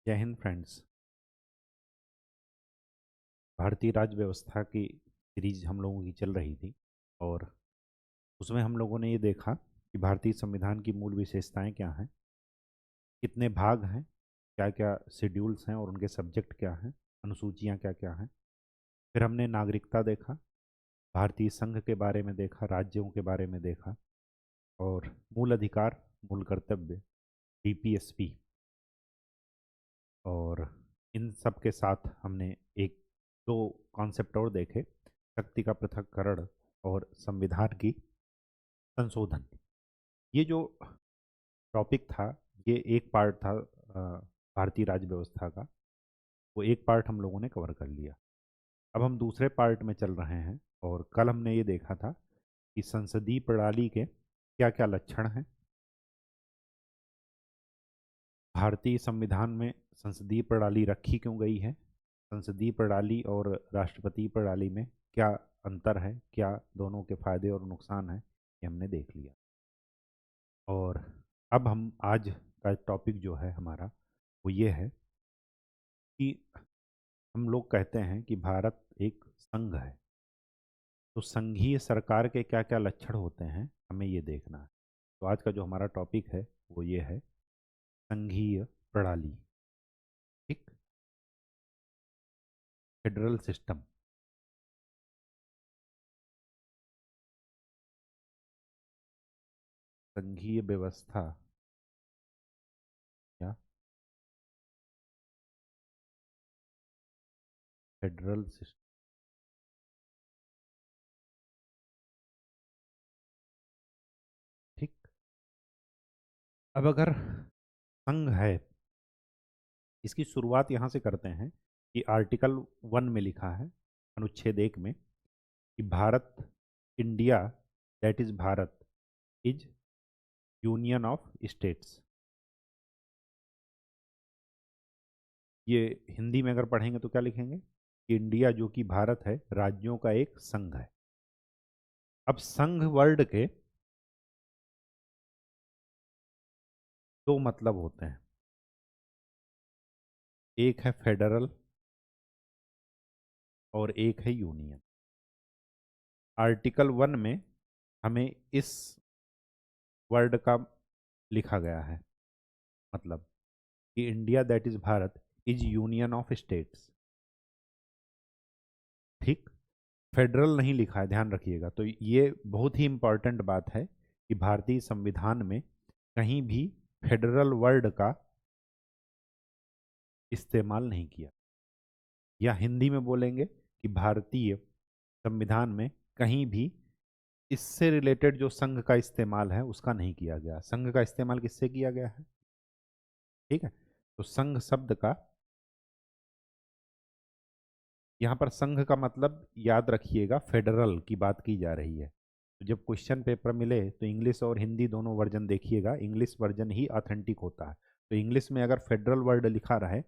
जय हिंद फ्रेंड्स। भारतीय राज्य व्यवस्था की सीरीज हम लोगों की चल रही थी और उसमें हम लोगों ने ये देखा कि भारतीय संविधान की मूल विशेषताएं क्या हैं, कितने भाग हैं, क्या क्या शेड्यूल्स हैं और उनके सब्जेक्ट क्या हैं, अनुसूचियां क्या क्या हैं। फिर हमने नागरिकता देखा, भारतीय संघ के बारे में देखा, राज्यों के बारे में देखा और मूल अधिकार, मूल कर्तव्य, डीपीएसपी। और इन सब के साथ हमने एक दो कॉन्सेप्ट और देखे, शक्ति का पृथक्करण और संविधान की संशोधन। ये जो टॉपिक था, ये एक पार्ट था भारतीय राज्य व्यवस्था का। वो एक पार्ट हम लोगों ने कवर कर लिया। अब हम दूसरे पार्ट में चल रहे हैं और कल हमने ये देखा था कि संसदीय प्रणाली के क्या क्या लक्षण हैं, भारतीय संविधान में संसदीय प्रणाली रखी क्यों गई है, संसदीय प्रणाली और राष्ट्रपति प्रणाली में क्या अंतर है, क्या दोनों के फायदे और नुकसान हैं, ये हमने देख लिया। और अब हम आज का टॉपिक जो है हमारा वो ये है कि हम लोग कहते हैं कि भारत एक संघ है, तो संघीय सरकार के क्या क्या लक्षण होते हैं हमें ये देखना है। तो आज का जो हमारा टॉपिक है वो ये है संघीय प्रणाली। ठीक, फेडरल सिस्टम। संघीय व्यवस्था या फेडरल सिस्टम। ठीक, अब अगर संघ है, इसकी शुरुआत यहाँ से करते हैं कि आर्टिकल 1 में लिखा है, अनुच्छेद 1 में, कि Bharat, India, that is Bharat, is union of states. ये हिंदी में अगर पढ़ेंगे तो क्या लिखेंगे कि इंडिया जो कि भारत है, राज्यों का एक संघ है। अब संघ वर्ड के दो मतलब होते हैं, एक है फेडरल और एक है यूनियन। आर्टिकल 1 में हमें इस वर्ड का लिखा गया है, मतलब कि India that is Bharat is union of states. ठीक, फेडरल नहीं लिखा है, ध्यान रखिएगा। तो ये बहुत ही इंपॉर्टेंट बात है कि भारतीय संविधान में कहीं भी फेडरल वर्ड का इस्तेमाल नहीं किया, या हिंदी में बोलेंगे कि भारतीय संविधान में कहीं भी इससे रिलेटेड जो संघ का इस्तेमाल है उसका नहीं किया गया। संघ का इस्तेमाल किससे किया गया है? ठीक है, तो संघ शब्द का, यहाँ पर संघ का मतलब याद रखिएगा, फेडरल की बात की जा रही है। तो जब क्वेश्चन पेपर मिले तो इंग्लिश और हिंदी दोनों वर्जन देखिएगा, इंग्लिश वर्जन ही ऑथेंटिक होता है। तो इंग्लिश में अगर फेडरल वर्ड लिखा रहे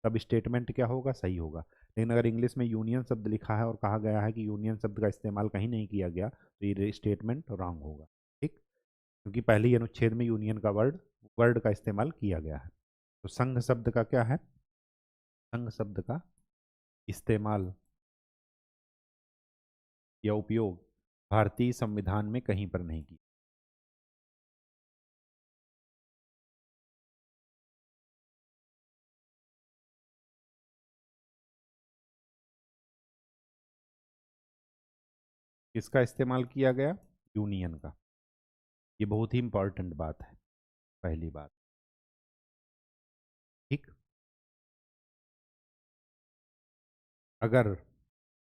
तब स्टेटमेंट क्या होगा, सही होगा। लेकिन अगर इंग्लिश में यूनियन शब्द लिखा है और कहा गया है कि यूनियन शब्द का इस्तेमाल कहीं नहीं किया गया, तो ये स्टेटमेंट रॉन्ग होगा। ठीक, क्योंकि पहले ही अनुच्छेद में यूनियन का वर्ड वर्ड का इस्तेमाल किया गया है। तो संघ शब्द का क्या है? संघ शब्द का इस्तेमाल या उपयोग भारतीय संविधान में कहीं पर नहीं की। किसका इस्तेमाल किया गया? यूनियन का। ये बहुत ही इंपॉर्टेंट बात है, पहली बात। ठीक, अगर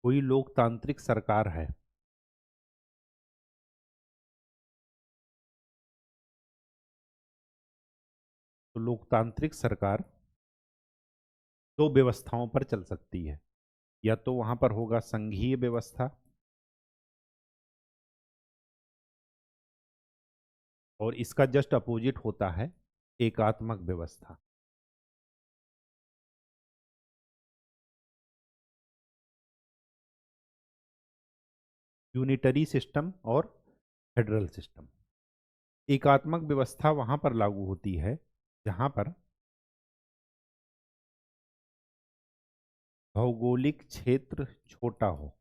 कोई लोकतांत्रिक सरकार है, तो लोकतांत्रिक सरकार दो व्यवस्थाओं पर चल सकती है। या तो वहां पर होगा संघीय व्यवस्था, और इसका जस्ट अपोजिट होता है एकात्मक व्यवस्था। यूनिटरी सिस्टम और फेडरल सिस्टम। एकात्मक व्यवस्था वहां पर लागू होती है जहां पर भौगोलिक क्षेत्र छोटा हो।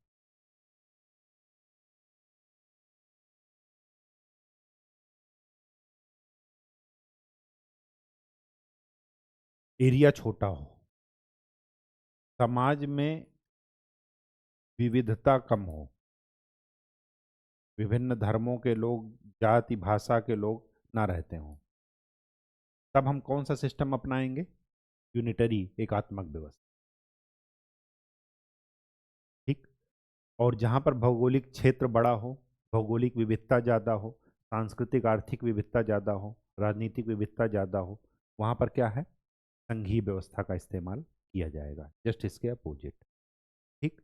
एरिया छोटा हो। समाज में विविधता कम हो। विभिन्न धर्मों के लोग, जाति भाषा के लोग ना रहते हों। तब हम कौन सा सिस्टम अपनाएंगे? यूनिटरी, एकात्मक व्यवस्था। ठीक। और जहां पर भौगोलिक क्षेत्र बड़ा हो, भौगोलिक विविधता ज़्यादा हो, सांस्कृतिक आर्थिक विविधता ज़्यादा हो, राजनीतिक विविधता ज़्यादा हो, वहां पर क्या है? संघीय व्यवस्था का इस्तेमाल किया जाएगा। जस्ट इसके अपोजिट। ठीक।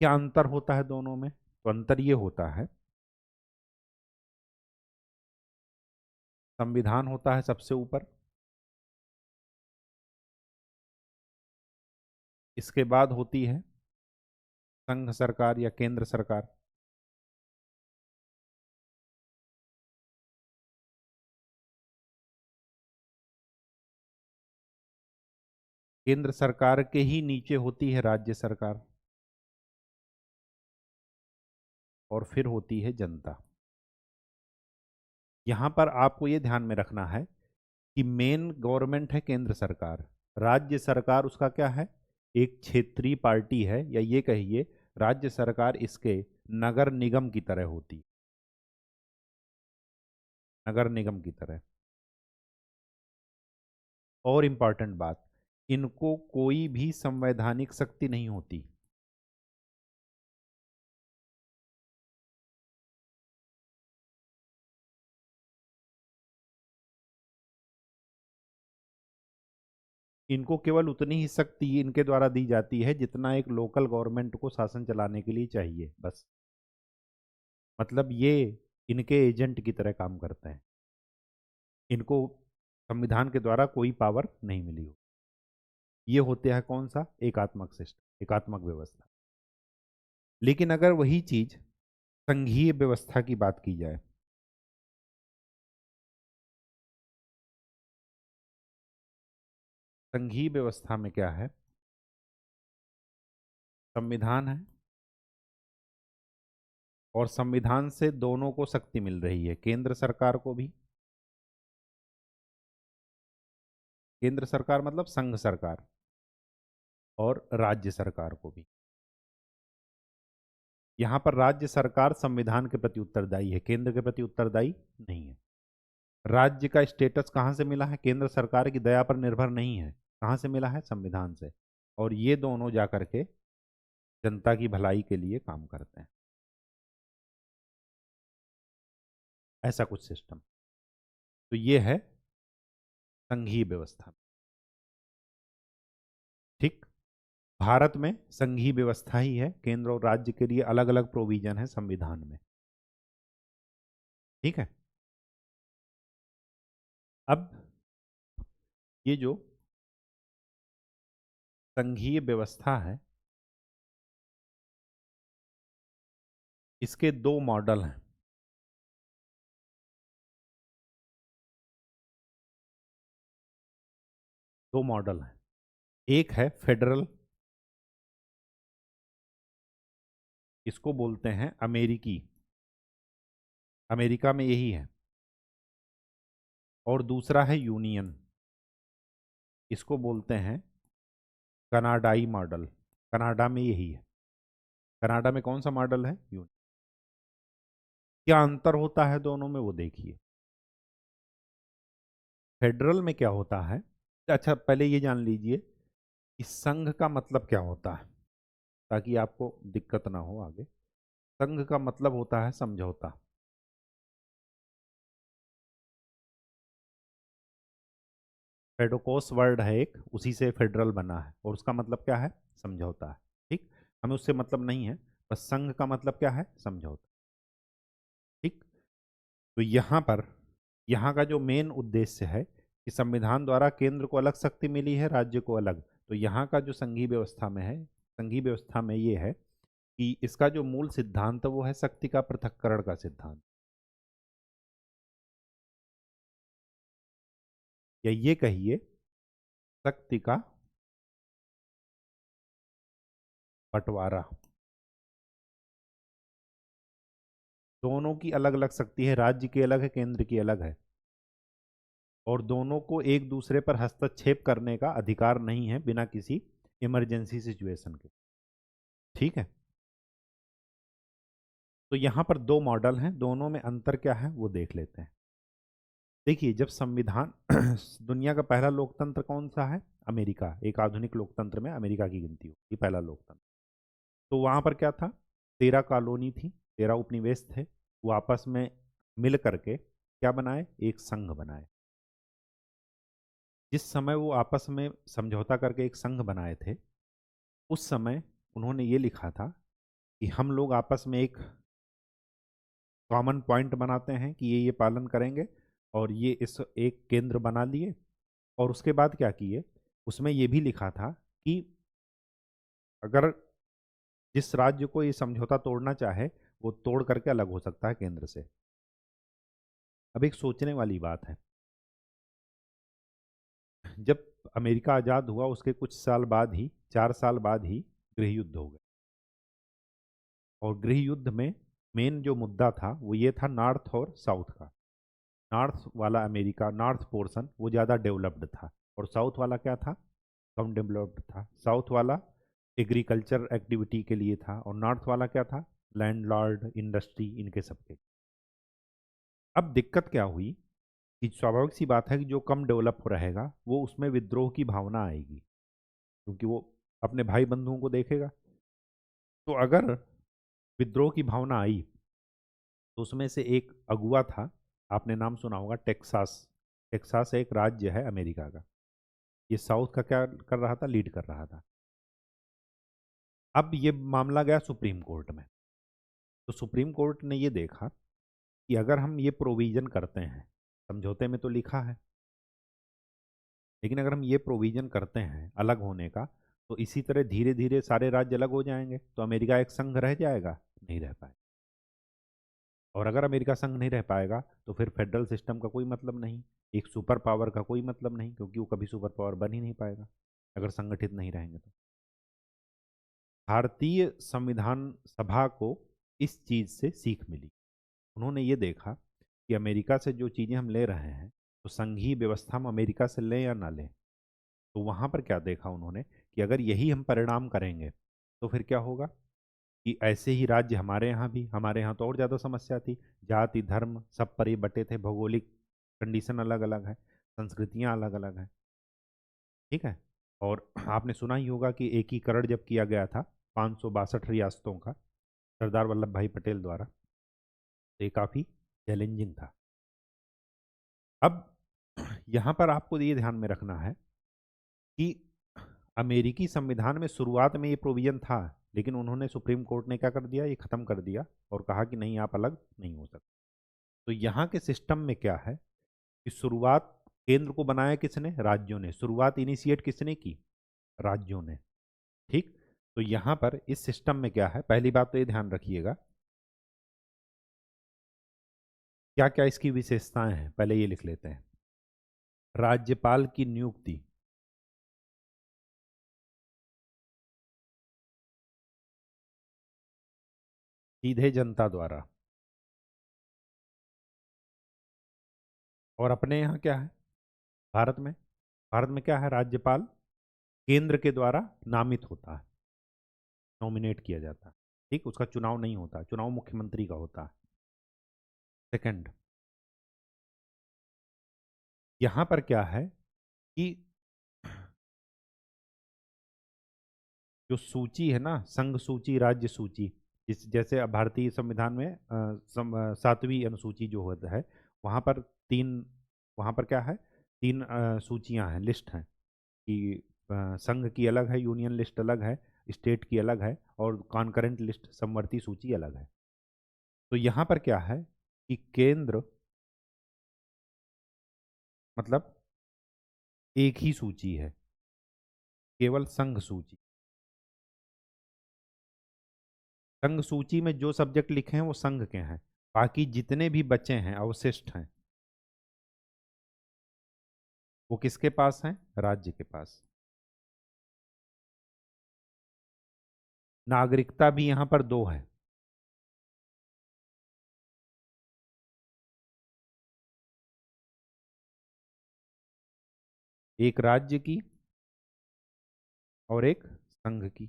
क्या अंतर होता है दोनों में? तो अंतर ये होता है, संविधान होता है सबसे ऊपर, इसके बाद होती है संघ सरकार या केंद्र सरकार। केंद्र सरकार के ही नीचे होती है राज्य सरकार, और फिर होती है जनता। यहां पर आपको ये ध्यान में रखना है कि मेन गवर्नमेंट है केंद्र सरकार। राज्य सरकार उसका क्या है? एक क्षेत्रीय पार्टी है, या ये कहिए राज्य सरकार इसके नगर निगम की तरह होती। नगर निगम की तरह। और इंपॉर्टेंट बात, इनको कोई भी संवैधानिक शक्ति नहीं होती। इनको केवल उतनी ही शक्ति इनके द्वारा दी जाती है जितना एक लोकल गवर्नमेंट को शासन चलाने के लिए चाहिए, बस। मतलब ये इनके एजेंट की तरह काम करते हैं। इनको संविधान के द्वारा कोई पावर नहीं मिली हो। ये होते हैं कौन सा? एकात्मक सिस्टम, एकात्मक व्यवस्था। लेकिन अगर वही चीज संघीय व्यवस्था की बात की जाए, संघीय व्यवस्था में क्या है? संविधान है, और संविधान से दोनों को शक्ति मिल रही है, केंद्र सरकार को भी। केंद्र सरकार मतलब संघ सरकार, और राज्य सरकार को भी। यहां पर राज्य सरकार संविधान के प्रति उत्तरदायी है, केंद्र के प्रति उत्तरदायी नहीं है। राज्य का स्टेटस कहां से मिला है? केंद्र सरकार की दया पर निर्भर नहीं है। कहां से मिला है? संविधान से। और ये दोनों जाकर के जनता की भलाई के लिए काम करते हैं। ऐसा कुछ सिस्टम। तो ये है संघीय व्यवस्था। ठीक। भारत में संघीय व्यवस्था ही है, केंद्र और राज्य के लिए अलग अलग प्रोविजन है संविधान में। ठीक है। अब ये जो संघीय व्यवस्था है, इसके दो मॉडल हैं। दो मॉडल हैं। एक है फेडरल, इसको बोलते हैं अमेरिकी, अमेरिका में यही है। और दूसरा है यूनियन, इसको बोलते हैं कनाडाई मॉडल। कनाडा में यही है। कनाडा में कौन सा मॉडल है? यूनियन। क्या अंतर होता है दोनों में, वो देखिए। फेडरल में क्या होता है? अच्छा, पहले ये जान लीजिए कि संघ का मतलब क्या होता है, ताकि आपको दिक्कत ना हो आगे। संघ का मतलब होता है समझौता। फेडोकोस वर्ड है एक, उसी से फेडरल बना है, और उसका मतलब क्या है? समझौता है। ठीक। हमें उससे मतलब नहीं है, बस संघ का मतलब क्या है? समझौता। ठीक। तो यहाँ पर, यहाँ का जो मेन उद्देश्य है कि संविधान द्वारा केंद्र को अलग शक्ति मिली है, राज्य को अलग। तो यहाँ का जो संघीय व्यवस्था में है, संघीय व्यवस्था में ये है कि इसका जो मूल सिद्धांत है वो है शक्ति का पृथक्करण का सिद्धांत, या ये कहिए शक्ति का बंटवारा। दोनों की अलग अलग शक्ति है, राज्य की अलग है, केंद्र की अलग है, और दोनों को एक दूसरे पर हस्तक्षेप करने का अधिकार नहीं है बिना किसी इमरजेंसी सिचुएशन के। ठीक है, तो यहां पर दो मॉडल हैं, दोनों में अंतर क्या है वो देख लेते हैं। देखिए, जब संविधान दुनिया का पहला लोकतंत्र कौन सा है? अमेरिका। एक आधुनिक लोकतंत्र में अमेरिका की गिनती होगी, पहला लोकतंत्र। तो वहां पर क्या था? 13 कॉलोनी थी, 13 उपनिवेश थे, वो आपस में मिल करके क्या बनाए? एक संघ बनाए। जिस समय वो आपस में समझौता करके एक संघ बनाए थे, उस समय उन्होंने ये लिखा था कि हम लोग आपस में एक कॉमन पॉइंट बनाते हैं कि ये पालन करेंगे, और ये इस एक केंद्र बना लिए। और उसके बाद क्या किए? उसमें ये भी लिखा था कि अगर जिस राज्य को ये समझौता तोड़ना चाहे, वो तोड़ करके अलग हो सकता है केंद्र से। अब एक सोचने वाली बात है, जब अमेरिका आज़ाद हुआ उसके कुछ साल बाद ही, 4 साल बाद ही गृह युद्ध हो गया। और गृह युद्ध में मेन जो मुद्दा था वो ये था, नॉर्थ और साउथ का। नॉर्थ वाला अमेरिका, नॉर्थ पोर्शन वो ज़्यादा डेवलप्ड था, और साउथ वाला क्या था? कम डेवलप्ड था। साउथ वाला एग्रीकल्चर एक्टिविटी के लिए था, और नॉर्थ वाला क्या था? लैंडलॉर्ड, इंडस्ट्री, इनके सबके। अब दिक्कत क्या हुई कि स्वाभाविक सी बात है कि जो कम डेवलप हो रहेगा वो उसमें विद्रोह की भावना आएगी, क्योंकि वो अपने भाई बंधुओं को देखेगा। तो अगर विद्रोह की भावना आई, तो उसमें से एक अगुआ था, आपने नाम सुना होगा, टेक्सास। टेक्सास एक राज्य है अमेरिका का। ये साउथ का क्या कर रहा था? लीड कर रहा था। अब ये मामला गया सुप्रीम कोर्ट में। तो सुप्रीम कोर्ट ने ये देखा कि अगर हम ये प्रोविजन करते हैं, समझौते में तो लिखा है, लेकिन अगर हम ये प्रोविजन करते हैं अलग होने का, तो इसी तरह धीरे धीरे सारे राज्य अलग हो जाएंगे, तो अमेरिका एक संघ रह जाएगा? नहीं रह पाएगा। और अगर अमेरिका संघ नहीं रह पाएगा तो फिर फेडरल सिस्टम का कोई मतलब नहीं, एक सुपर पावर का कोई मतलब नहीं, क्योंकि वो कभी सुपर पावर बन ही नहीं पाएगा अगर संगठित नहीं रहेंगे तो। भारतीय संविधान सभा को इस चीज़ से सीख मिली। उन्होंने ये देखा कि अमेरिका से जो चीज़ें हम ले रहे हैं, तो संघीय व्यवस्था हम अमेरिका से लें या ना लें। तो वहाँ पर क्या देखा उन्होंने कि अगर यही हम परिणाम करेंगे तो फिर क्या होगा कि ऐसे ही राज्य हमारे यहाँ भी, हमारे यहाँ तो और ज़्यादा समस्या थी, जाति धर्म सब पर ही बटे थे, भौगोलिक कंडीशन अलग अलग है, संस्कृतियाँ अलग अलग हैं। ठीक है। और आपने सुना ही होगा कि एकीकरण जब किया गया था 562 रियासतों का सरदार वल्लभ भाई पटेल द्वारा, तो ये काफ़ी चैलेंजिंग था। अब यहाँ पर आपको ये ध्यान में रखना है कि अमेरिकी संविधान में शुरुआत में ये प्रोविजन था, लेकिन उन्होंने, सुप्रीम कोर्ट ने क्या कर दिया? ये खत्म कर दिया और कहा कि नहीं, आप अलग नहीं हो सकते। तो यहाँ के सिस्टम में क्या है कि शुरुआत केंद्र को बनाया किसने? राज्यों ने। शुरुआत इनिशिएट किसने की? राज्यों ने। ठीक। तो यहाँ पर इस सिस्टम में क्या है, पहली बात तो ये ध्यान रखिएगा, क्या क्या इसकी विशेषताएं हैं, पहले ये लिख लेते हैं। राज्यपाल की नियुक्ति सीधे जनता द्वारा। और अपने यहाँ क्या है? भारत में, भारत में क्या है? राज्यपाल केंद्र के द्वारा नामित होता है, नॉमिनेट किया जाता है। ठीक, उसका चुनाव नहीं होता, चुनाव मुख्यमंत्री का होता है। सेकंड, यहाँ पर क्या है कि जो सूची है ना, संघ सूची, राज्य सूची, जिस जैसे अब भारतीय संविधान में 7वीं अनुसूची जो होता है, वहाँ पर तीन, वहाँ पर क्या है, तीन सूचियाँ हैं, लिस्ट हैं कि संघ की अलग है, यूनियन लिस्ट अलग है, स्टेट की अलग है, और कॉन्करेंट लिस्ट, समवर्ती सूची अलग है। तो यहाँ पर क्या है कि केंद्र मतलब एक ही सूची है, केवल संघ सूची। संघ सूची में जो सब्जेक्ट लिखे हैं वो संघ के हैं, बाकी जितने भी बचे हैं, अवशिष्ट हैं, वो किसके पास हैं? राज्य के पास। नागरिकता भी यहां पर दो है। एक राज्य की और एक संघ की।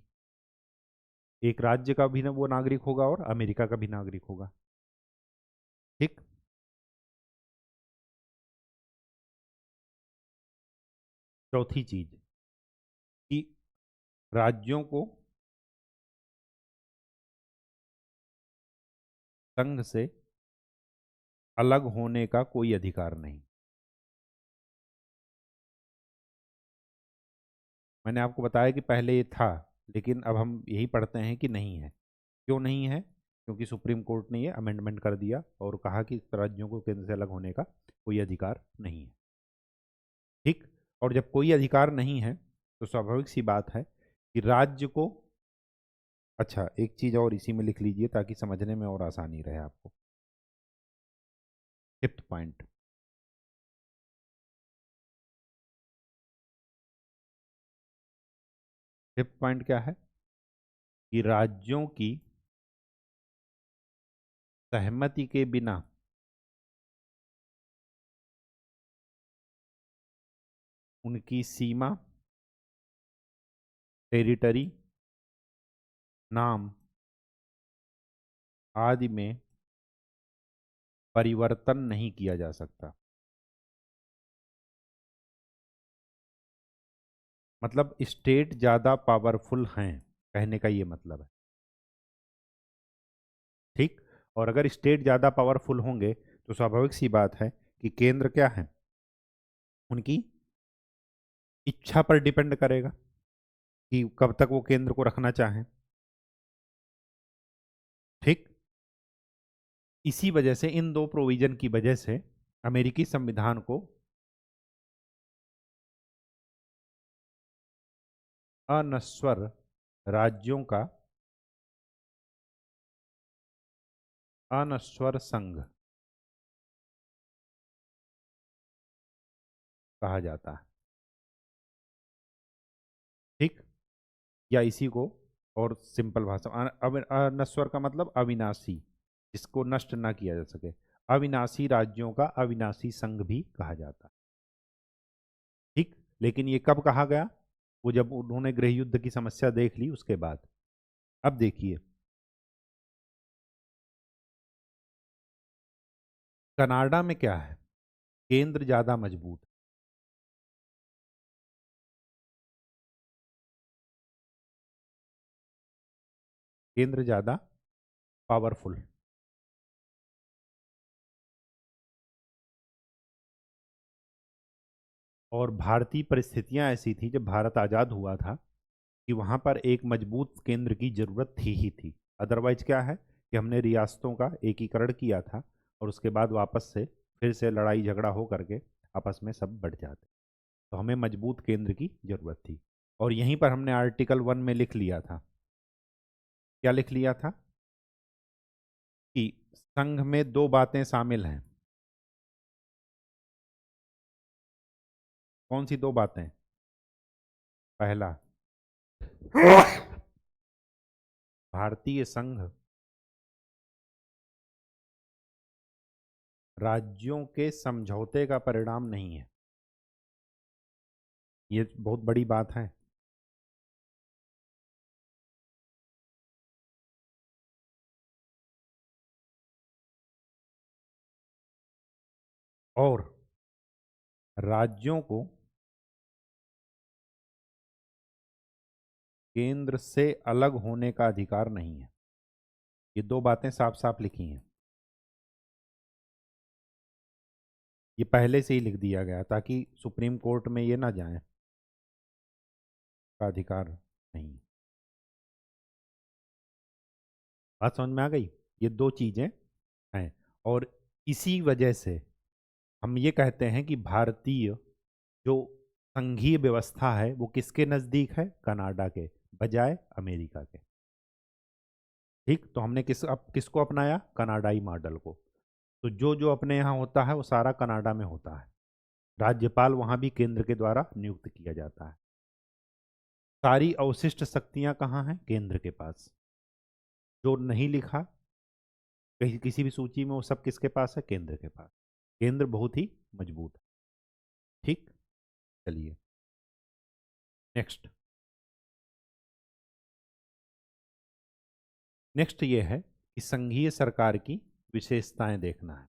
एक राज्य का भी ना वो नागरिक होगा और अमेरिका का भी नागरिक होगा। ठीक। चौथी चीज कि राज्यों को संघ से अलग होने का कोई अधिकार नहीं। मैंने आपको बताया कि पहले ये था, लेकिन अब हम यही पढ़ते हैं कि नहीं है। क्यों नहीं है? क्योंकि सुप्रीम कोर्ट ने ये अमेंडमेंट कर दिया और कहा कि राज्यों को केंद्र से अलग होने का कोई अधिकार नहीं है। ठीक। और जब कोई अधिकार नहीं है तो स्वाभाविक सी बात है कि राज्य को, अच्छा एक चीज और इसी में लिख लीजिए ताकि समझने में और आसानी रहे आपको। फिफ्थ पॉइंट, फिफ्थ पॉइंट क्या है कि राज्यों की सहमति के बिना उनकी सीमा, टेरिटरी, नाम आदि में परिवर्तन नहीं किया जा सकता। मतलब स्टेट ज्यादा पावरफुल हैं, कहने का ये मतलब है। ठीक। और अगर स्टेट ज्यादा पावरफुल होंगे तो स्वाभाविक सी बात है कि केंद्र क्या है, उनकी इच्छा पर डिपेंड करेगा कि कब तक वो केंद्र को रखना चाहें। ठीक। इसी वजह से, इन दो प्रोविजन की वजह से अमेरिकी संविधान को अनस्वर राज्यों का अनस्वर संघ कहा जाता है। ठीक। या इसी को और सिंपल भाषा अनस्वर का मतलब अविनाशी, जिसको नष्ट ना किया जा सके। अविनाशी राज्यों का अविनाशी संघ भी कहा जाता है। ठीक। लेकिन ये कब कहा गया? वो जब उन्होंने गृह युद्ध की समस्या देख ली उसके बाद। अब देखिए, कनाडा में क्या है, केंद्र ज्यादा मजबूत, केंद्र ज्यादा पावरफुल। और भारतीय परिस्थितियां ऐसी थी जब भारत आजाद हुआ था कि वहां पर एक मजबूत केंद्र की जरूरत थी ही थी। अदरवाइज क्या है कि हमने रियासतों का एकीकरण किया था और उसके बाद वापस से फिर से लड़ाई झगड़ा हो करके आपस में सब बढ़ जाते। तो हमें मजबूत केंद्र की जरूरत थी। और यहीं पर हमने आर्टिकल 1 में लिख लिया था, क्या लिख लिया था कि संघ में दो बातें शामिल हैं। कौन सी दो बातें? पहला, भारतीय संघ राज्यों के समझौते का परिणाम नहीं है। ये बहुत बड़ी बात है। और राज्यों को केंद्र से अलग होने का अधिकार नहीं है। ये दो बातें साफ साफ लिखी हैं। ये पहले से ही लिख दिया गया ताकि सुप्रीम कोर्ट में ये ना जाए, का अधिकार नहीं। बात समझ में आ गई? ये दो चीजें हैं। और इसी वजह से हम ये कहते हैं कि भारतीय जो संघीय व्यवस्था है वो किसके नजदीक है? कनाडा के बजाय अमेरिका के। ठीक। तो हमने किसको अपनाया? कनाडाई मॉडल को। तो जो जो अपने यहाँ होता है वो सारा कनाडा में होता है। राज्यपाल वहां भी केंद्र के द्वारा नियुक्त किया जाता है। सारी अवशिष्ट शक्तियां कहाँ हैं? केंद्र के पास। जो नहीं लिखा कहीं किसी भी सूची में, वो सब किसके पास है? केंद्र के पास। केंद्र बहुत ही मजबूत है। ठीक, चलिए नेक्स्ट। नेक्स्ट ये है कि संघीय सरकार की विशेषताएं देखना है।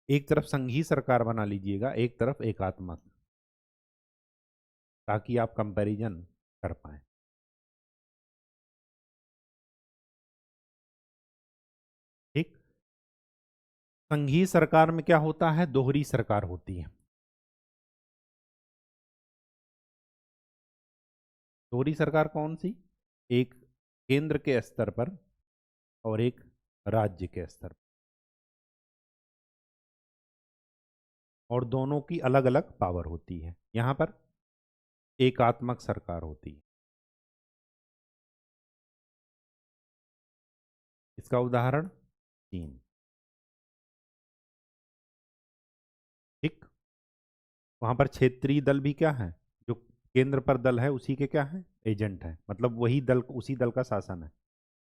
एक तरफ संघीय सरकार बना लीजिएगा, एक तरफ एकात्मक, ताकि आप कंपैरिजन कर पाए। ठीक, संघीय सरकार में क्या होता है? दोहरी सरकार होती है। दोहरी सरकार कौन सी? एक केंद्र के स्तर पर और एक राज्य के स्तर पर, और दोनों की अलग अलग पावर होती है। यहां पर एकात्मक सरकार होती है। इसका उदाहरण चीन। ठीक, वहां पर क्षेत्रीय दल भी क्या है? जो केंद्र पर दल है उसी के क्या है? एजेंट है, मतलब वही दल, उसी दल का शासन है।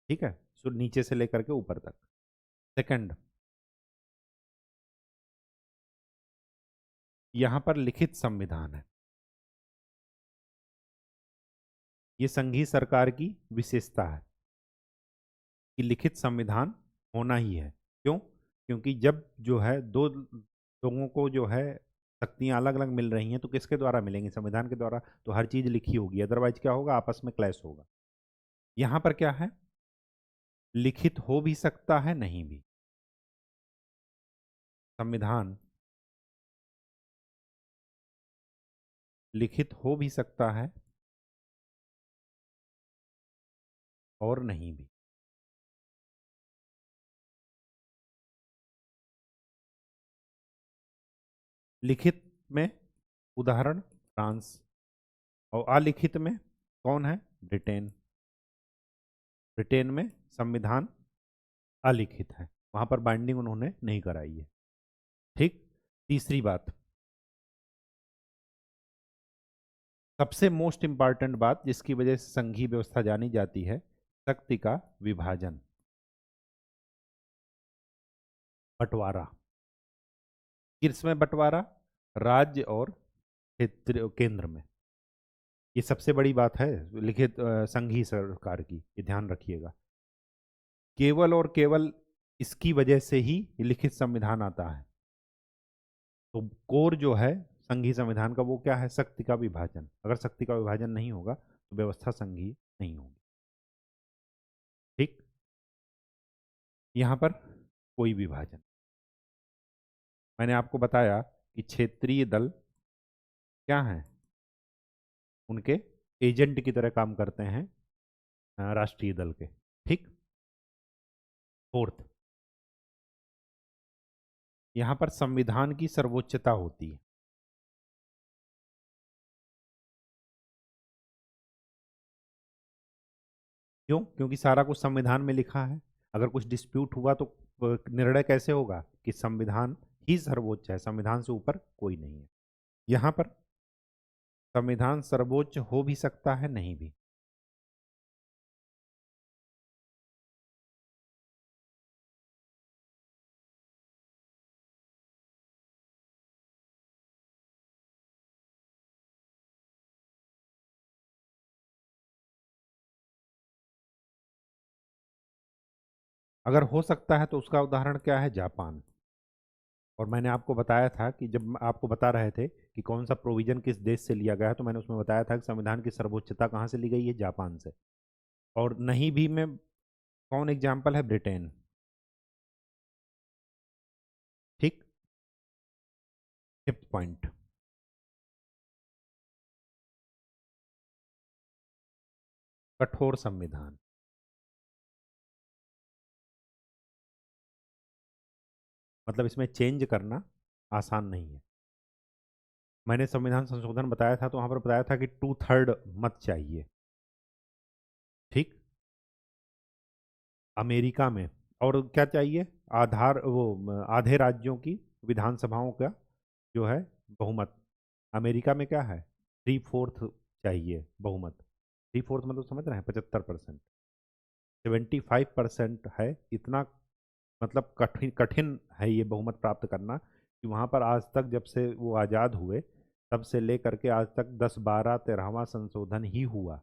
ठीक है, सो नीचे से लेकर के ऊपर तक। सेकंड, यहां पर लिखित संविधान है। ये संघीय सरकार की विशेषता है कि लिखित संविधान होना ही है। क्यों? क्योंकि जब जो है दो लोगों को जो है शक्तियां अलग अलग मिल रही हैं, तो किसके द्वारा मिलेंगी? संविधान के द्वारा। तो हर चीज लिखी होगी, अदरवाइज क्या होगा? आपस में क्लैश होगा। यहां पर क्या है? लिखित हो भी सकता है, नहीं भी। संविधान लिखित हो भी सकता है और नहीं भी। लिखित में उदाहरण फ्रांस, और अलिखित में कौन है? ब्रिटेन। ब्रिटेन में संविधान अलिखित है, वहां पर बाइंडिंग उन्होंने नहीं कराई है। ठीक, तीसरी बात, सबसे मोस्ट इंपॉर्टेंट बात जिसकी वजह से संघीय व्यवस्था जानी जाती है, शक्ति का विभाजन, बंटवारा। किसमें बंटवारा? राज्य और क्षेत्र, केंद्र में। ये सबसे बड़ी बात है लिखित संघीय सरकार की, ये ध्यान रखिएगा। केवल और केवल इसकी वजह से ही लिखित संविधान आता है। तो कोर जो है संघीय संविधान का, वो क्या है? शक्ति का विभाजन। अगर शक्ति का विभाजन नहीं होगा तो व्यवस्था संघीय नहीं होगी। ठीक, यहां पर कोई विभाजन। मैंने आपको बताया कि क्षेत्रीय दल क्या है? उनके एजेंट की तरह काम करते हैं राष्ट्रीय दल के। ठीक, फोर्थ, यहां पर संविधान की सर्वोच्चता होती है। क्यों? क्योंकि सारा कुछ संविधान में लिखा है। अगर कुछ डिस्प्यूट हुआ तो निर्णय कैसे होगा? कि संविधान ही सर्वोच्च है, संविधान से ऊपर कोई नहीं है। यहां पर संविधान सर्वोच्च हो भी सकता है, नहीं भी। अगर हो सकता है तो उसका उदाहरण क्या है? जापान। और मैंने आपको बताया था कि जब आपको बता रहे थे कि कौन सा प्रोविजन किस देश से लिया गया है, तो मैंने उसमें बताया था कि संविधान की सर्वोच्चता कहाँ से ली गई है? जापान से। और नहीं भी में कौन एग्जाम्पल है? ब्रिटेन। ठीक, फिफ्थ पॉइंट, कठोर संविधान। मतलब इसमें चेंज करना आसान नहीं है। मैंने संविधान संशोधन बताया था, तो वहां पर बताया था कि 2/3 मत चाहिए। ठीक, अमेरिका में। और क्या चाहिए? आधार वो आधे राज्यों की विधानसभाओं का जो है बहुमत। अमेरिका में क्या है? 3/4 चाहिए बहुमत। 3/4 मतलब समझ रहे हैं? 75%। 75% है इतना। मतलब कठिन कठिन है ये बहुमत प्राप्त करना, कि वहाँ पर आज तक जब से वो आज़ाद हुए तब से लेकर के आज तक 10, 12, 13वां संशोधन ही हुआ।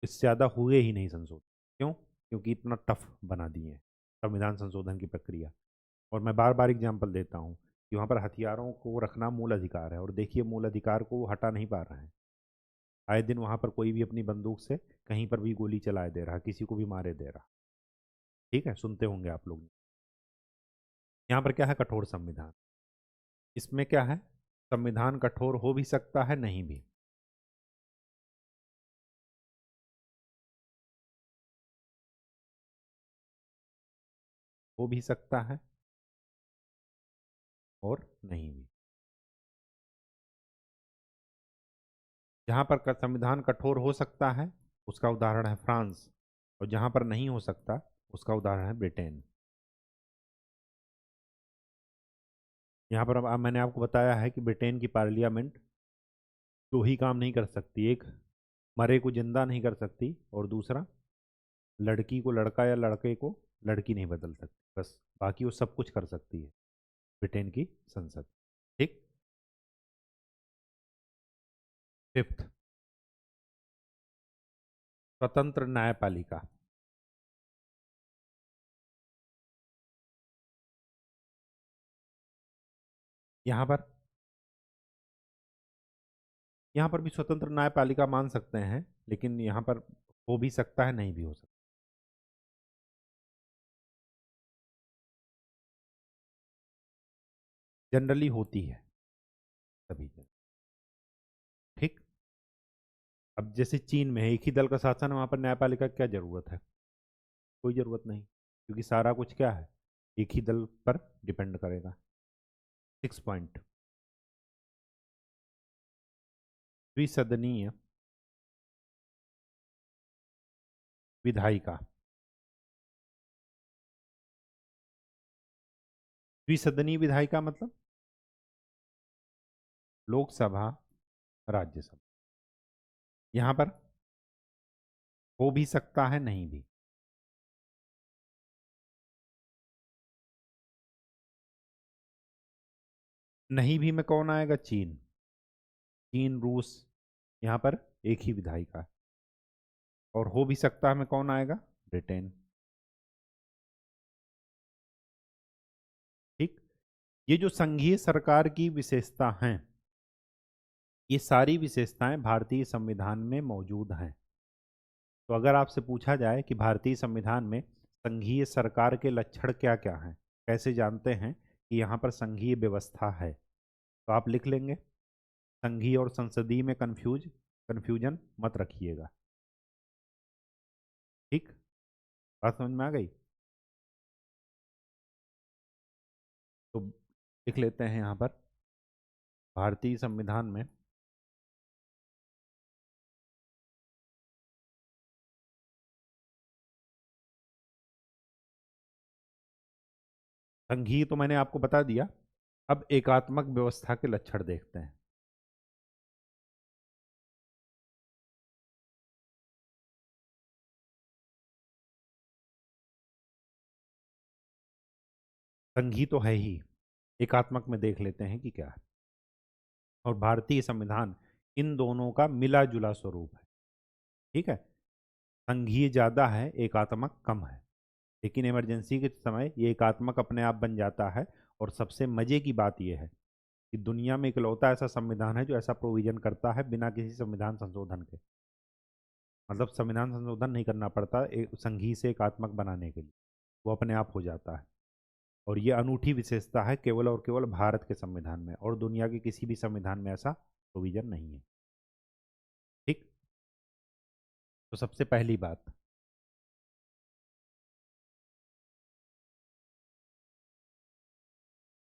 इससे ज़्यादा हुए ही नहीं संशोधन। क्यों? क्योंकि इतना टफ बना दिए हैं संविधान संशोधन की प्रक्रिया। और मैं बार बार एग्जाम्पल देता हूँ कि वहाँ पर हथियारों को रखना मूल अधिकार है, और देखिए मूल अधिकार को वो हटा नहीं पा रहे हैं। आए दिन वहाँ पर कोई भी अपनी बंदूक से कहीं पर भी गोली चलाए दे रहा, किसी को भी मारे दे रहा। ठीक है, सुनते होंगे आप लोग। यहाँ पर क्या है? कठोर संविधान। इसमें क्या है? संविधान कठोर हो भी सकता है, नहीं भी। हो भी सकता है और नहीं भी। जहाँ पर संविधान कठोर हो सकता है उसका उदाहरण है फ्रांस, और जहाँ पर नहीं हो सकता उसका उदाहरण है ब्रिटेन। यहाँ पर अब मैंने आपको बताया है कि ब्रिटेन की पार्लियामेंट दो ही काम नहीं कर सकती। एक, मरे को जिंदा नहीं कर सकती, और दूसरा, लड़की को लड़का या लड़के को लड़की नहीं बदल सकती। बस बाकी वो सब कुछ कर सकती है ब्रिटेन की संसद। ठीक। फिफ्थ, स्वतंत्र न्यायपालिका। यहाँ पर यहाँ पर भी स्वतंत्र न्यायपालिका मान सकते हैं, लेकिन यहाँ पर हो भी सकता है, नहीं भी हो सकता। जनरली होती है सभी जगह। ठीक। अब जैसे चीन में है, एक ही दल का शासन है, वहां पर न्यायपालिका की क्या जरूरत है? कोई जरूरत नहीं, क्योंकि सारा कुछ क्या है? एक ही दल पर डिपेंड करेगा। 6 पॉइंट, द्विसदनीय विधायिका। द्विसदनीय विधायिका मतलब लोकसभा, राज्यसभा। यहां पर हो भी सकता है, नहीं भी। नहीं भी में कौन आएगा? चीन। चीन, रूस, यहाँ पर एक ही विधायिका। और हो भी सकता है में कौन आएगा? ब्रिटेन। ठीक। ये जो संघीय सरकार की विशेषता हैं, ये सारी विशेषताएं भारतीय संविधान में मौजूद हैं। तो अगर आपसे पूछा जाए कि भारतीय संविधान में संघीय सरकार के लक्षण क्या क्या हैं, कैसे जानते हैं कि यहाँ पर संघीय व्यवस्था है, तो आप लिख लेंगे। संघीय और संसदीय में कंफ्यूजन मत रखिएगा। ठीक। बात समझ में आ गई? तो लिख लेते हैं यहाँ पर भारतीय संविधान में संघीय तो मैंने आपको बता दिया। अब एकात्मक व्यवस्था के लक्षण देखते हैं। संघीय तो है ही, एकात्मक में देख लेते हैं कि क्या है। और भारतीय संविधान इन दोनों का मिला जुला स्वरूप है। ठीक है। संघीय ज्यादा है, एकात्मक कम है। लेकिन इमरजेंसी के समय ये एकात्मक अपने आप बन जाता है। और सबसे मजे की बात यह है कि दुनिया में इकलौता ऐसा संविधान है जो ऐसा प्रोविजन करता है बिना किसी संविधान संशोधन के। मतलब संविधान संशोधन नहीं करना पड़ता एक संघीय से एकात्मक बनाने के लिए, वो अपने आप हो जाता है। और ये अनूठी विशेषता है केवल और केवल भारत के संविधान में, और दुनिया के किसी भी संविधान में ऐसा प्रोविजन नहीं है। ठीक। तो सबसे पहली बात,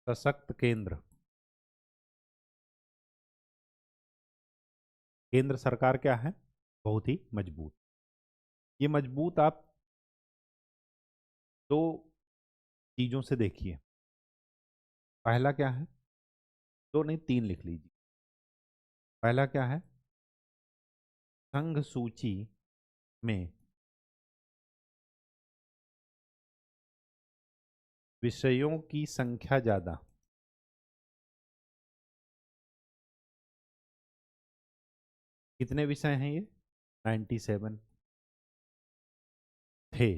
सशक्त केंद्र। केंद्र सरकार क्या है? बहुत ही मजबूत। ये मजबूत आप दो चीजों से देखिए। पहला क्या है, दो नहीं तीन लिख लीजिए। पहला क्या है, संघ सूची में विषयों की संख्या ज्यादा। कितने विषय हैं ये, 97 थे।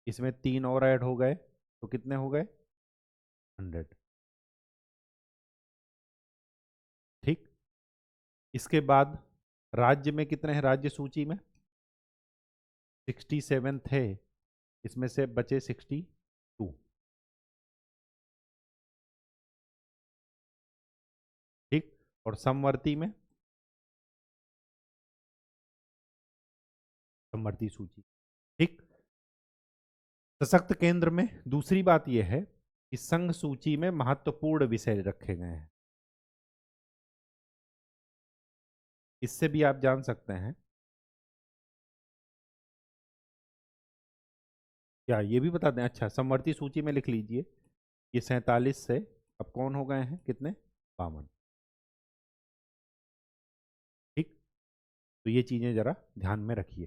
इसमें तीन और ऐड हो गए तो कितने हो गए, 100। ठीक। इसके बाद राज्य में कितने हैं, राज्य सूची में 67 थे, इसमें से बचे 62। ठीक। और समवर्ती में, समवर्ती सूची। ठीक। सशक्त केंद्र में दूसरी बात यह है कि संघ सूची में महत्वपूर्ण विषय रखे गए हैं। इससे भी आप जान सकते हैं, क्या ये भी बता दें, अच्छा समवर्ती सूची में लिख लीजिए, ये 47 से अब कौन हो गए हैं, कितने, 52। ठीक। तो ये चीजें जरा ध्यान में रखिए।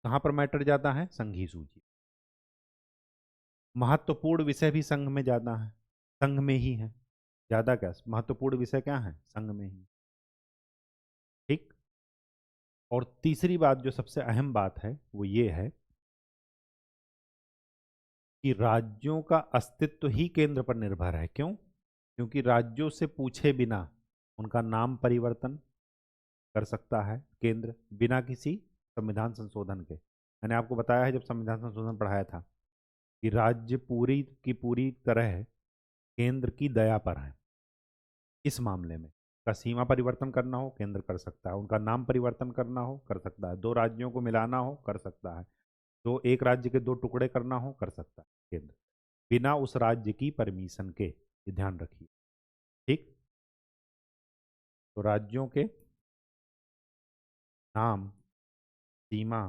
कहाँ पर मैटर जाता है, संघी सूची। महत्वपूर्ण विषय भी संघ में ज्यादा है, संघ में ही है। ज्यादा क्या, महत्वपूर्ण विषय क्या है, संघ में ही। ठीक। और तीसरी बात जो सबसे अहम बात है वो ये है कि राज्यों का अस्तित्व ही केंद्र पर निर्भर है। क्यों, क्योंकि राज्यों से पूछे बिना उनका नाम परिवर्तन कर सकता है केंद्र, बिना किसी संविधान संशोधन के। मैंने आपको बताया है जब संविधान संशोधन पढ़ाया था कि राज्य पूरी की पूरी तरह केंद्र की दया पर है। इस मामले में का सीमा परिवर्तन करना हो केंद्र कर सकता है, उनका नाम परिवर्तन करना हो कर सकता है, दो राज्यों को मिलाना हो कर सकता है, दो एक राज्य के दो टुकड़े करना हो कर सकता है केंद्र, बिना उस राज्य की परमिशन के। ये ध्यान रखिए। ठीक। तो राज्यों के नाम, सीमा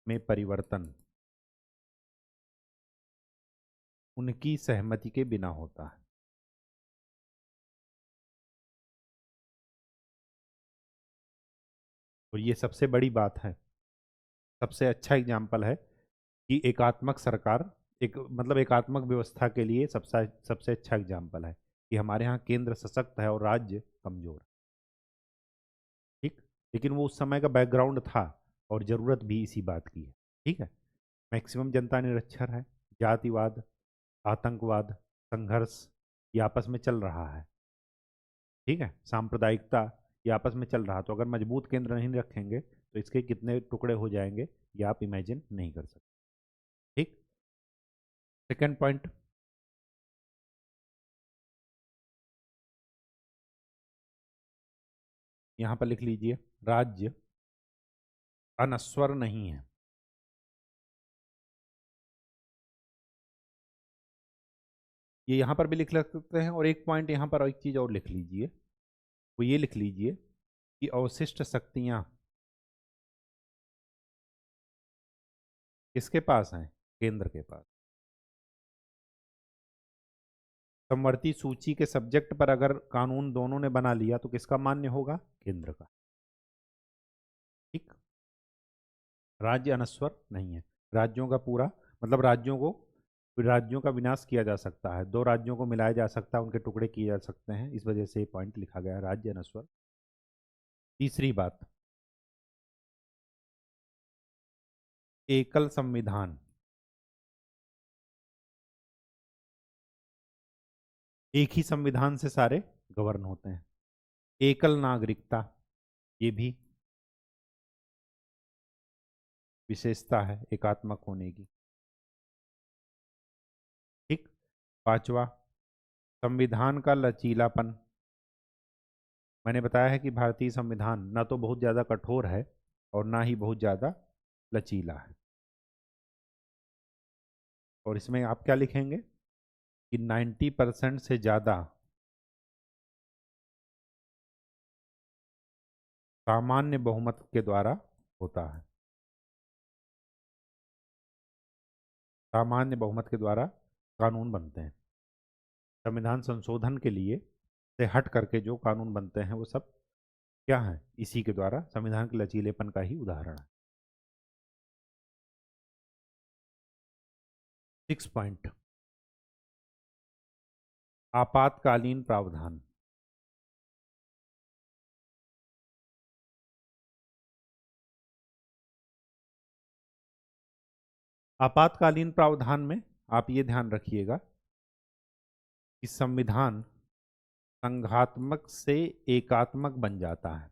में परिवर्तन उनकी सहमति के बिना होता है। और ये सबसे बड़ी बात है, सबसे अच्छा एग्जाम्पल है कि एकात्मक सरकार, एक मतलब एकात्मक व्यवस्था के लिए सबसे सबसे अच्छा एग्जाम्पल है कि हमारे यहाँ केंद्र सशक्त है और राज्य कमजोर है। ठीक। लेकिन वो उस समय का बैकग्राउंड था और जरूरत भी इसी बात की है। ठीक है। मैक्सिमम जनता निरक्षर है, जातिवाद, आतंकवाद, संघर्ष ये आपस में चल रहा है। ठीक है, सांप्रदायिकता ये आपस में चल रहा, तो अगर मजबूत केंद्र नहीं रखेंगे तो इसके कितने टुकड़े हो जाएंगे ये आप इमेजिन नहीं कर सकते। ठीक। सेकंड पॉइंट, यहां पर लिख लीजिए, राज्य अनस्वर नहीं है। ये यहां पर भी लिख सकते हैं, और एक पॉइंट यहां पर एक चीज और लिख लीजिए, वो ये लिख लीजिए कि अवशिष्ट शक्तियां किसके पास हैं, केंद्र के पास। समवर्ती सूची के सब्जेक्ट पर अगर कानून दोनों ने बना लिया तो किसका मान्य होगा, केंद्र का। ठीक। राज्य अनस्वर नहीं है, राज्यों का पूरा मतलब राज्यों का विनाश किया जा सकता है, दो राज्यों को मिलाया जा सकता है, उनके टुकड़े किए जा सकते हैं, इस वजह से ये पॉइंट लिखा गया है, राज्य अनस्वर। तीसरी बात, एकल संविधान, एक ही संविधान से सारे गवर्न होते हैं। एकल नागरिकता, ये भी विशेषता है एकात्मक होने की। ठीक। पांचवा, संविधान का लचीलापन। मैंने बताया है कि भारतीय संविधान ना तो बहुत ज़्यादा कठोर है और ना ही बहुत ज़्यादा लचीला है। और इसमें आप क्या लिखेंगे कि 90% से ज़्यादा सामान्य बहुमत के द्वारा होता है। सामान्य बहुमत के द्वारा कानून बनते हैं। संविधान संशोधन के लिए से हट करके जो कानून बनते हैं वो सब क्या है, इसी के द्वारा संविधान के लचीलेपन का ही उदाहरण है। 6 पॉइंट, आपातकालीन प्रावधान। आपातकालीन प्रावधान में आप ये ध्यान रखिएगा कि संविधान संघात्मक से एकात्मक बन जाता है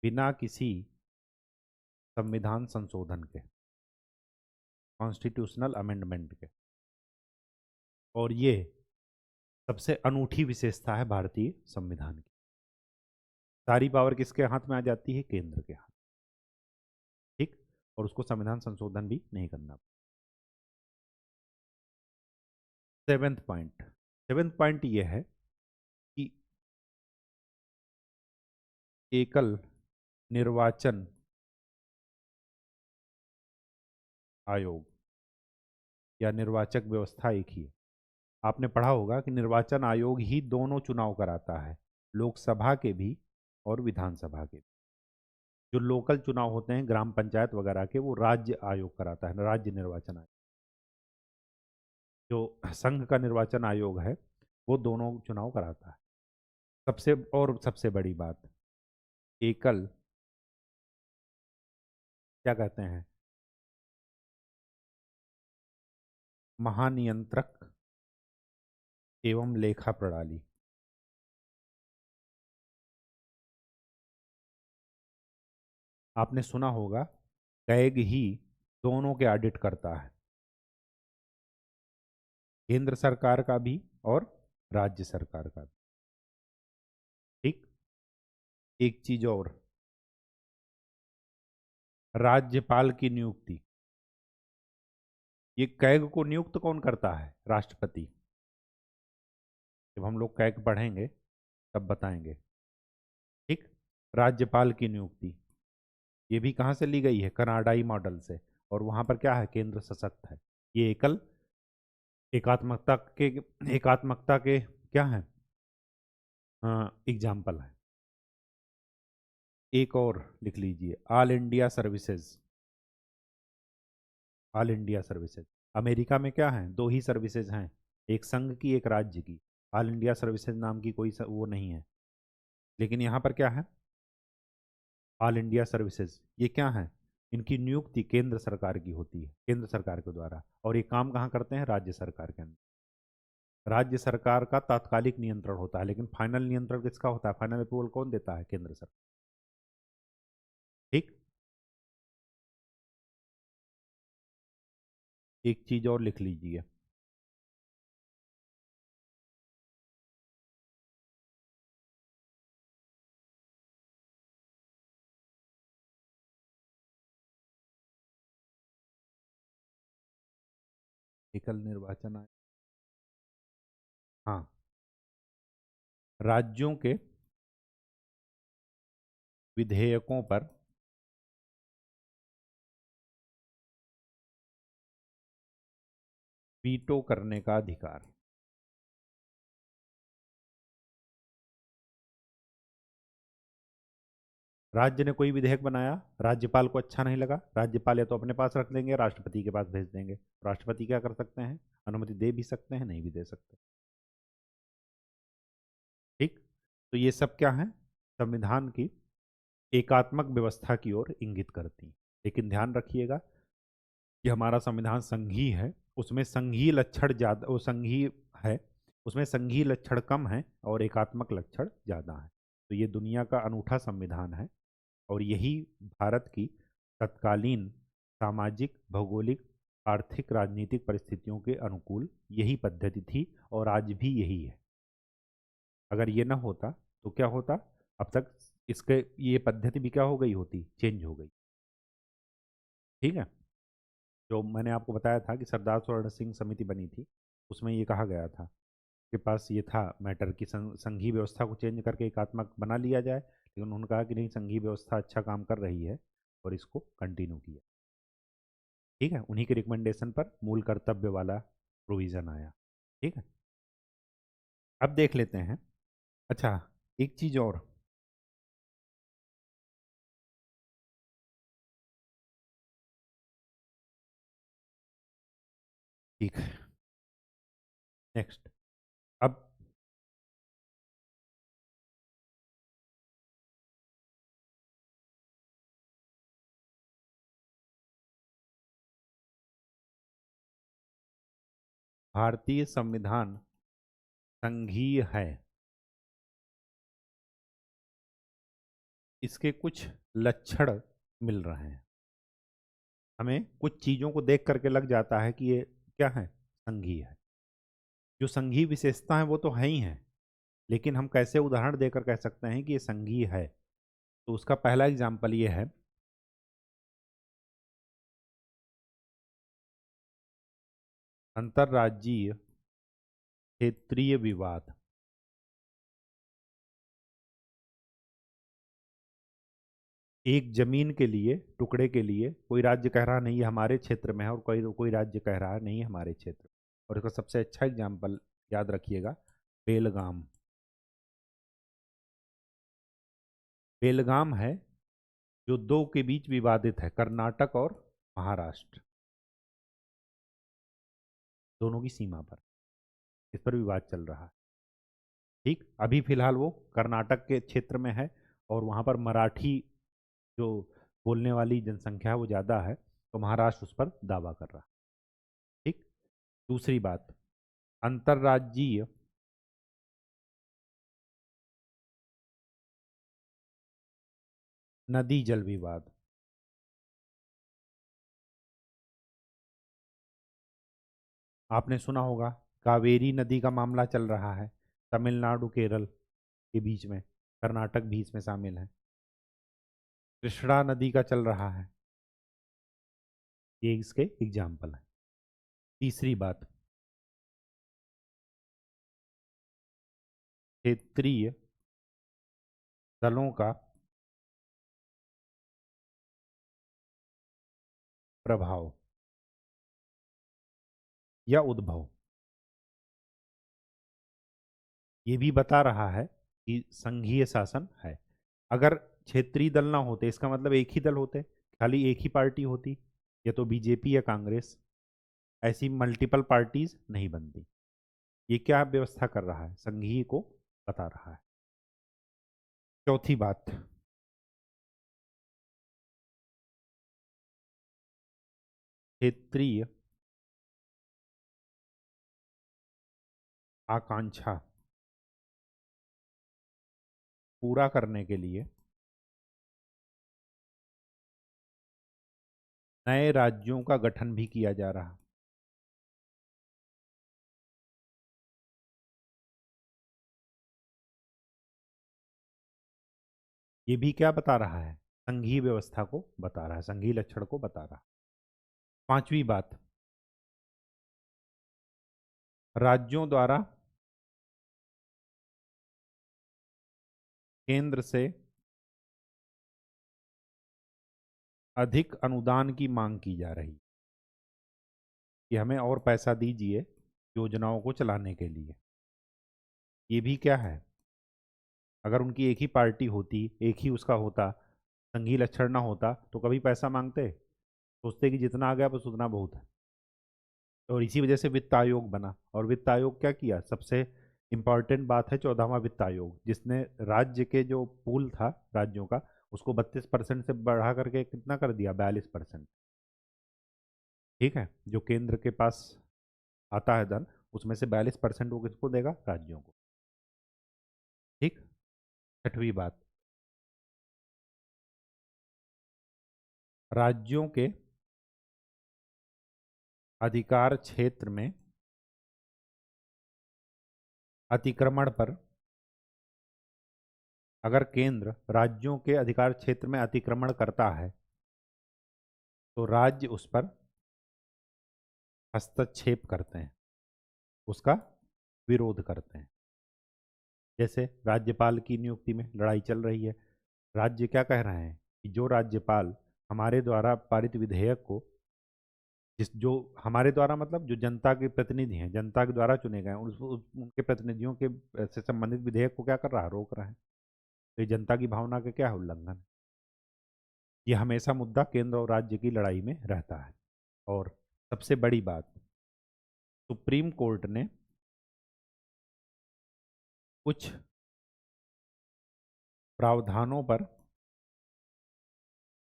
बिना किसी संविधान संशोधन के, कॉन्स्टिट्यूशनल अमेंडमेंट के। और ये सबसे अनूठी विशेषता है भारतीय संविधान की। सारी पावर किसके हाथ में आ जाती है? केंद्र के हाथ। ठीक, और उसको संविधान संशोधन भी नहीं करना। 7th पॉइंट ये है कि एकल निर्वाचन आयोग या निर्वाचक व्यवस्था एक ही है। आपने पढ़ा होगा कि निर्वाचन आयोग ही दोनों चुनाव कराता है, लोकसभा के भी और विधानसभा के भी। जो लोकल चुनाव होते हैं ग्राम पंचायत वगैरह के, वो राज्य आयोग कराता है, राज्य निर्वाचन आयोग। जो संघ का निर्वाचन आयोग है वो दोनों चुनाव कराता है। सबसे बड़ी बात, एकल क्या कहते हैं, महानियंत्रक एवं लेखा प्रणाली। आपने सुना होगा कैग ही दोनों के ऑडिट करता है, केंद्र सरकार का भी और राज्य सरकार का भी। ठीक, एक चीज और, राज्यपाल की नियुक्ति, ये कैग को नियुक्त कौन करता है? राष्ट्रपति। जब हम लोग कैग पढ़ेंगे तब बताएंगे। ठीक, राज्यपाल की नियुक्ति ये भी कहाँ से ली गई है? कनाडाई मॉडल से। और वहां पर क्या है? केंद्र सशक्त है। ये एकल एकात्मकता के एकात्मकता के क्या है? एग्जाम्पल है। एक और लिख लीजिए, all India services. All India services, America में क्या है? दो ही सर्विसेज हैं, एक संघ की एक राज्य की। ऑल इंडिया सर्विसेज नाम की कोई वो नहीं है। लेकिन यहाँ पर क्या है? All India services. ये क्या है? इनकी नियुक्ति केंद्र सरकार की होती है, केंद्र सरकार के द्वारा। और ये काम कहाँ करते हैं? राज्य सरकार के अंदर। राज्य सरकार का तात्कालिक नियंत्रण होता है, लेकिन फाइनल नियंत्रण किसका होता है? फाइनल अप्रूवल कौन देता है? केंद्र सरकार। ठीक, एक चीज और लिख लीजिए, एकल निर्वाचन आयोग। हाँ, राज्यों के विधेयकों पर वीटो करने का अधिकार। राज्य ने कोई विधेयक बनाया, राज्यपाल को अच्छा नहीं लगा, राज्यपाल या तो अपने पास रख देंगे, राष्ट्रपति के पास भेज देंगे। राष्ट्रपति क्या कर सकते हैं? अनुमति दे भी सकते हैं, नहीं भी दे सकते। ठीक, तो ये सब क्या है? संविधान की एकात्मक व्यवस्था की ओर इंगित करती। लेकिन ध्यान रखिएगा कि हमारा संविधान संघीय है, उसमें संघीय लक्षण ज्यादा, वो संघीय है, उसमें संघीय लक्षण कम है और एकात्मक लक्षण ज्यादा है। तो ये दुनिया का अनूठा संविधान है। और यही भारत की तत्कालीन सामाजिक, भौगोलिक, आर्थिक, राजनीतिक परिस्थितियों के अनुकूल यही पद्धति थी और आज भी यही है। अगर ये ना होता तो क्या होता? अब तक इसके ये पद्धति भी क्या हो गई होती? चेंज हो गई। ठीक है, जो मैंने आपको बताया था कि सरदार स्वर्ण सिंह समिति बनी थी, उसमें ये कहा गया था के पास ये था मैटर कि संघीय व्यवस्था को चेंज करके एकात्मक बना लिया जाए, लेकिन उन्होंने कहा कि नहीं, संघीय व्यवस्था अच्छा काम कर रही है और इसको कंटिन्यू किया। ठीक है, उन्हीं के रिकमेंडेशन पर मूल कर्तव्य वाला प्रोविजन आया। ठीक है, अब देख लेते हैं। अच्छा, एक चीज और। ठीक है, नेक्स्ट। अब भारतीय संविधान संघीय है, इसके कुछ लक्षण मिल रहे हैं। हमें कुछ चीजों को देख करके लग जाता है कि ये क्या है, संघीय है। जो संघीय विशेषता है वो तो है ही है, लेकिन हम कैसे उदाहरण देकर कह सकते हैं कि ये संघीय है? तो उसका पहला एग्जाम्पल ये है, अंतर्राज्यीय क्षेत्रीय विवाद। एक जमीन के लिए, टुकड़े के लिए, कोई राज्य कह रहा नहीं ये हमारे क्षेत्र में है, और कोई कोई राज्य कह रहा है नहीं ये हमारे क्षेत्र। और इसका सबसे अच्छा एग्जाम्पल याद रखिएगा, बेलगाम। बेलगाम है जो दो के बीच विवादित है, कर्नाटक और महाराष्ट्र, दोनों की सीमा पर इस पर विवाद चल रहा है। ठीक, अभी फिलहाल वो कर्नाटक के क्षेत्र में है, और वहाँ पर मराठी जो बोलने वाली जनसंख्या है वो ज़्यादा है, तो महाराष्ट्र उस पर दावा कर रहा है। ठीक, दूसरी बात, अंतर्राज्यीय नदी जल विवाद। आपने सुना होगा, कावेरी नदी का मामला चल रहा है, तमिलनाडु केरल के बीच में, कर्नाटक भी इसमें शामिल है। कृष्णा नदी का चल रहा है। ये इसके एग्जाम्पल है। तीसरी बात, क्षेत्रीय दलों का प्रभाव या उद्भव, ये भी बता रहा है कि संघीय शासन है। अगर क्षेत्रीय दल ना होते, इसका मतलब एक ही दल होते, खाली एक ही पार्टी होती, या तो बीजेपी या कांग्रेस, ऐसी मल्टीपल पार्टीज नहीं बनती। ये क्या व्यवस्था कर रहा है, संघीय को बता रहा है। चौथी बात, क्षेत्रीय आकांक्षा पूरा करने के लिए नए राज्यों का गठन भी किया जा रहा। ये भी क्या बता रहा है, संघीय व्यवस्था को बता रहा है, संघीय लक्षण को बता रहा है। पांचवी बात, राज्यों द्वारा केंद्र से अधिक अनुदान की मांग की जा रही, कि हमें और पैसा दीजिए योजनाओं को चलाने के लिए। ये भी क्या है, अगर उनकी एक ही पार्टी होती, एक ही उसका होता, संघीय लक्षण ना होता, तो कभी पैसा मांगते? सोचते कि जितना आ गया बस उतना बहुत है। और इसी वजह से वित्त आयोग बना, और वित्त आयोग क्या किया, सबसे इम्पॉर्टेंट बात है 14वां वित्त आयोग, जिसने राज्य के जो पूल था राज्यों का, उसको 32% से बढ़ा करके कितना कर दिया, 42%। ठीक है, जो केंद्र के पास आता है धन, उसमें से 42% वो किसको देगा, राज्यों को। ठीक, छठवीं बात, राज्यों के अधिकार क्षेत्र में अतिक्रमण पर, अगर केंद्र राज्यों के अधिकार क्षेत्र में अतिक्रमण करता है तो राज्य उस पर हस्तक्षेप करते हैं, उसका विरोध करते हैं। जैसे राज्यपाल की नियुक्ति में लड़ाई चल रही है, राज्य क्या कह रहे हैं कि जो राज्यपाल हमारे द्वारा पारित विधेयक को जिस जो हमारे द्वारा मतलब जो जनता के प्रतिनिधि हैं, जनता के द्वारा चुने गए हैं, उनके प्रतिनिधियों के से संबंधित विधेयक को क्या कर रहा है, रोक रहा है। तो ये जनता की भावना का क्या है, उल्लंघन है। ये हमेशा मुद्दा केंद्र और राज्य की लड़ाई में रहता है। और सबसे बड़ी बात, सुप्रीम कोर्ट ने कुछ प्रावधानों पर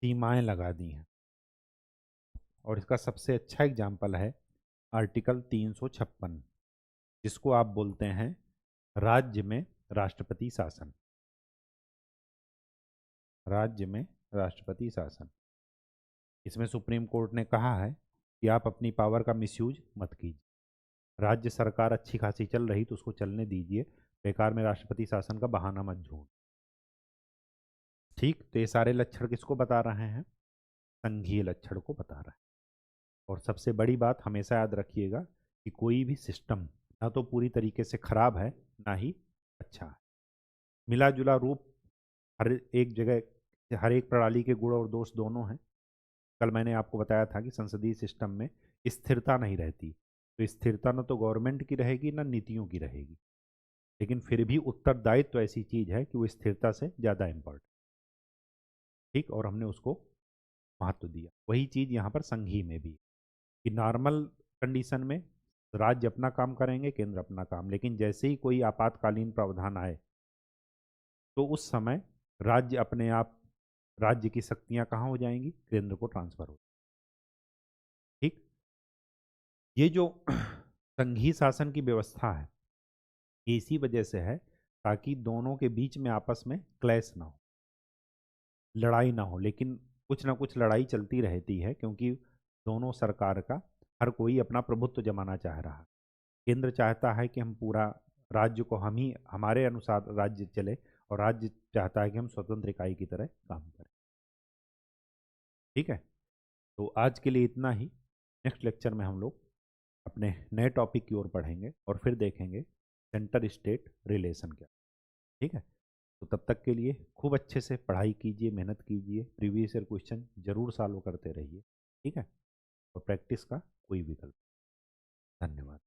सीमाएं लगा दी हैं, और इसका सबसे अच्छा एग्जाम्पल है आर्टिकल 356, जिसको आप बोलते हैं राज्य में राष्ट्रपति शासन। राज्य में राष्ट्रपति शासन। इसमें सुप्रीम कोर्ट ने कहा है कि आप अपनी पावर का मिसयूज मत कीजिए। राज्य सरकार अच्छी खासी चल रही तो उसको चलने दीजिए, बेकार में राष्ट्रपति शासन का बहाना मत ढूंढ। ठीक, तो ये सारे लक्षण किसको बता रहे हैं, संघीय लक्षण को बता रहे हैं। और सबसे बड़ी बात हमेशा याद रखिएगा कि कोई भी सिस्टम ना तो पूरी तरीके से खराब है, ना ही अच्छा है। मिला जुला रूप हर एक जगह, हर एक प्रणाली के गुण और दोष दोनों हैं। कल मैंने आपको बताया था कि संसदीय सिस्टम में स्थिरता नहीं रहती, तो स्थिरता न तो गवर्नमेंट की रहेगी ना नीतियों की रहेगी, लेकिन फिर भी उत्तरदायित्व तो ऐसी चीज़ है कि वो स्थिरता से ज़्यादा इम्पोर्टेंट। ठीक, और हमने उसको महत्व दिया। वही चीज़ यहाँ पर संघीय में भी, कि नॉर्मल कंडीशन में राज्य अपना काम करेंगे, केंद्र अपना काम, लेकिन जैसे ही कोई आपातकालीन प्रावधान आए तो उस समय राज्य अपने आप, राज्य की शक्तियां कहाँ हो जाएंगी, केंद्र को ट्रांसफर हो। ठीक, ये जो संघीय शासन की व्यवस्था है, ये इसी वजह से है ताकि दोनों के बीच में आपस में क्लैश ना हो, लड़ाई ना हो। लेकिन कुछ ना कुछ लड़ाई चलती रहती है, क्योंकि दोनों सरकार का हर कोई अपना प्रभुत्व जमाना चाह रहा है। केंद्र चाहता है कि हम पूरा राज्य को, हम ही हमारे अनुसार राज्य चले, और राज्य चाहता है कि हम स्वतंत्र इकाई की तरह काम करें। ठीक है, तो आज के लिए इतना ही। नेक्स्ट लेक्चर में हम लोग अपने नए टॉपिक की ओर पढ़ेंगे और फिर देखेंगे सेंटर स्टेट रिलेशन क्या। ठीक है, तो तब तक के लिए खूब अच्छे से पढ़ाई कीजिए, मेहनत कीजिए, प्रीवियस ईयर क्वेश्चन जरूर सॉल्व करते रहिए। ठीक है, और प्रैक्टिस का कोई विकल्प। धन्यवाद।